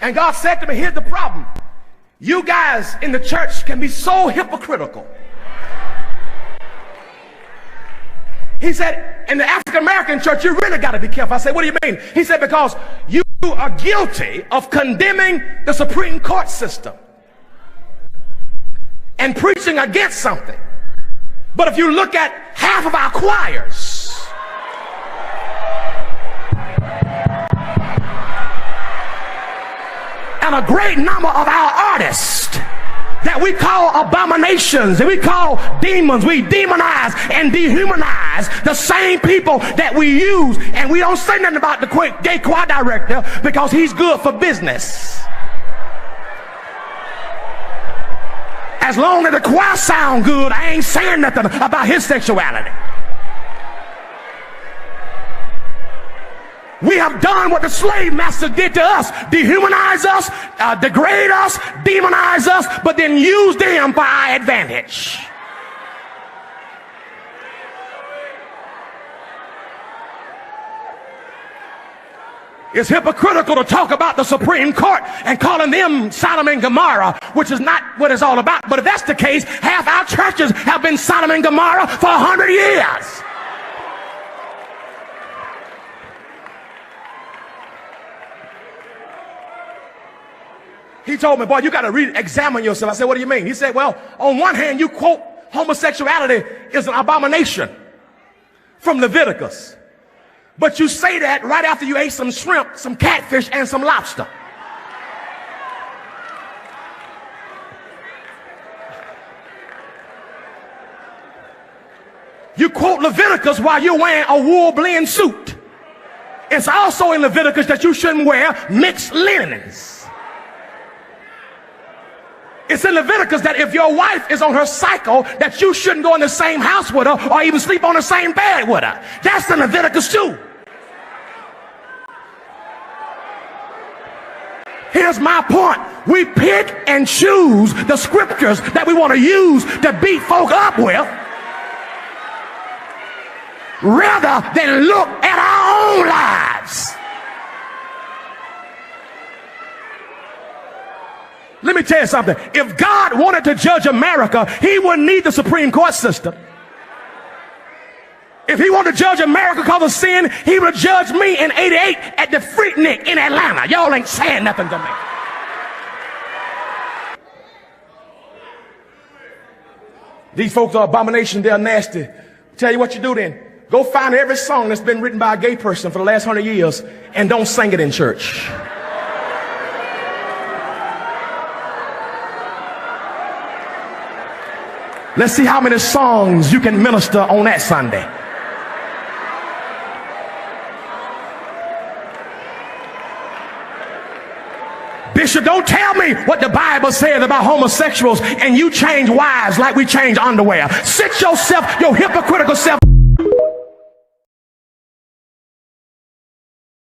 And God said to me, here's the problem. You guys in the church can be so hypocritical. He said, in the African-American church, you really got to be careful. I said, what do you mean? He said, because you are guilty of condemning the Supreme Court system and preaching against something. But if you look at half of our choirs, and a great number of our artists that we call abominations and we call demons, we demonize and dehumanize the same people that we use, and we don't say nothing about the gay choir director because he's good for business. As long as the choir sound good, I ain't saying nothing about his sexuality. We have done what the slave master did to us: dehumanize us, degrade us, demonize us, but then use them for our advantage. It's hypocritical to talk about the Supreme Court and calling them Sodom and Gomorrah, which is not what it's all about. But if that's the case, half our churches have been Sodom and Gomorrah for 100 years. He told me, boy, you got to re-examine yourself. I said, what do you mean? He said, well, on one hand, you quote homosexuality is an abomination from Leviticus. But you say that right after you ate some shrimp, some catfish, and some lobster. You quote Leviticus while you're wearing a wool blend suit. It's also in Leviticus that you shouldn't wear mixed linens. It's in Leviticus that if your wife is on her cycle, that you shouldn't go in the same house with her or even sleep on the same bed with her. That's in Leviticus too. Here's my point. We pick and choose the scriptures that we want to use to beat folk up with, rather than look at our own lives. Let me tell you something. If God wanted to judge America, he wouldn't need the Supreme Court system. If he wanted to judge America because of sin, he would have judged me in '88 at the Freaknik in Atlanta. Y'all ain't saying nothing to me. These folks are abomination. They're nasty. Tell you what you do then. Go find every song that's been written by a gay person for the last 100 years and don't sing it in church. Let's see how many songs you can minister on that Sunday. Bishop, don't tell me what the Bible says about homosexuals and you change wives like we change underwear. Sit yourself, your hypocritical self